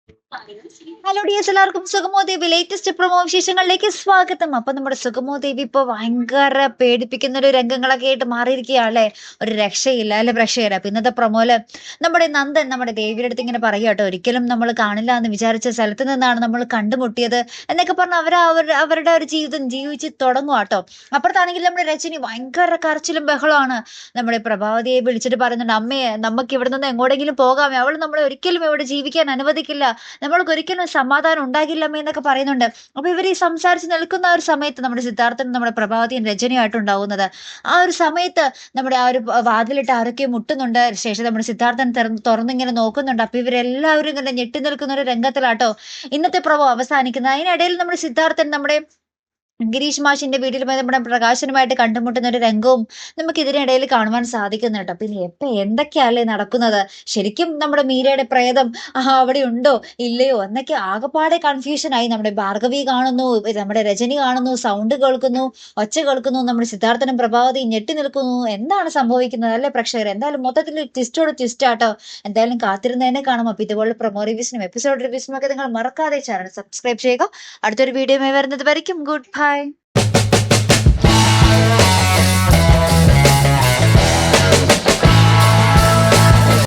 Hello dears, എല്ലാവർക്കും സുഗമോ ദേവി latest promo വിശേഷങ്ങളിലേക്ക് സ്വാഗതം. അപ്പൊ നമ്മുടെ സുഗമോ ദേവി ഇപ്പൊ ഭയങ്കര പേടിപ്പിക്കുന്ന ഒരു രംഗങ്ങളൊക്കെ ആയിട്ട് മാറിയിരിക്കുകയല്ലേ. ഒരു രക്ഷയില്ല അല്ലെ പ്രേക്ഷകരെ. അപ്പൊ ഇന്നത്തെ പ്രൊമോല് നമ്മുടെ നന്ദൻ നമ്മുടെ ദേവിയുടെ അടുത്ത് ഇങ്ങനെ പറയുക കേട്ടോ, ഒരിക്കലും നമ്മൾ കാണില്ല എന്ന് വിചാരിച്ച സ്ഥലത്ത് നിന്നാണ് നമ്മൾ കണ്ടുമുട്ടിയത് എന്നൊക്കെ പറഞ്ഞ് അവരുടെ ഒരു ജീവിതം ജീവിച്ച് തുടങ്ങുക കേട്ടോ. അപ്പുറത്താണെങ്കിൽ നമ്മുടെ രജനി ഭയങ്കര കരച്ചിലും ബഹളമാണ്. നമ്മുടെ പ്രഭാവതിയെ വിളിച്ചിട്ട് പറയുന്നുണ്ട്, അമ്മയെ നമുക്ക് ഇവിടെ നിന്ന് എങ്ങോട്ടെങ്കിലും പോകാമേ, അവൾ നമ്മളെ ഒരിക്കലും ഇവിടെ ജീവിക്കാൻ അനുവദിക്കില്ല, നമ്മൾക്ക് ഒരിക്കലും സമാധാനം ഉണ്ടാകില്ലമ്മേ എന്നൊക്കെ പറയുന്നുണ്ട്. അപ്പൊ ഇവർ ഈ സംസാരിച്ച് നിൽക്കുന്ന ആ ഒരു സമയത്ത് നമ്മുടെ സിദ്ധാർത്ഥനും നമ്മുടെ പ്രഭാവതിയും രജനിയായിട്ടുണ്ടാവുന്നത്. ആ ഒരു സമയത്ത് നമ്മുടെ ആ ഒരു വാതിലിട്ട് ആരൊക്കെ മുട്ടുന്നുണ്ട്. ശേഷം നമ്മുടെ സിദ്ധാർത്ഥൻ തുറന്നിങ്ങനെ നോക്കുന്നുണ്ട്. അപ്പൊ ഇവരെല്ലാവരും ഇങ്ങനെ ഞെട്ടി നിൽക്കുന്ന ഒരു രംഗത്തിലാട്ടോ ഇന്നത്തെ പ്രഭോ അവസാനിക്കുന്നത്. അതിനിടയിൽ നമ്മുടെ സിദ്ധാർത്ഥൻ നമ്മുടെ ഗിരീഷ് മാഷിന്റെ വീട്ടിൽ പോയി നമ്മുടെ പ്രകാശനുമായിട്ട് കണ്ടുമുട്ടുന്ന ഒരു രംഗവും നമുക്ക് ഇതിനിടയിൽ കാണുവാൻ സാധിക്കുന്നു കേട്ടോ. പിന്നെ എന്തൊക്കെയല്ലേ നടക്കുന്നത്. ശരിക്കും നമ്മുടെ മീരയുടെ പ്രേതം അവിടെ ഉണ്ടോ ഇല്ലയോ എന്നൊക്കെ ആകെപ്പാടെ കൺഫ്യൂഷൻ ആയി. നമ്മുടെ ഭാർഗവി കാണുന്നു, നമ്മുടെ രജനി കാണുന്നു, സൗണ്ട് കേൾക്കുന്നു, ഒച്ച കേൾക്കുന്നു, നമ്മുടെ സിദ്ധാർത്ഥനും പ്രഭാവതിയും ഞെട്ടി നിൽക്കുന്നു. എന്താണ് സംഭവിക്കുന്നത് അല്ലെ പ്രേക്ഷകർ? എന്തായാലും മൊത്തത്തിൽ ട്വിസ്റ്റോട് ട്വിസ്റ്റ് ആട്ടോ. എന്തായാലും കാത്തിരുന്നതിനെ കാണാം. അപ്പൊ ഇതുപോലെ പ്രൊമോ റിവ്യൂസിനും എപ്പിസോഡ് റിവ്യൂസിനും ഒക്കെ നിങ്ങൾ മറക്കാതെ ചാനൽ സബ്സ്ക്രൈബ് ചെയ്യുക. അടുത്തൊരു വീഡിയോ വരുന്നത് വരയ്ക്കും ഗുഡ് ബൈ.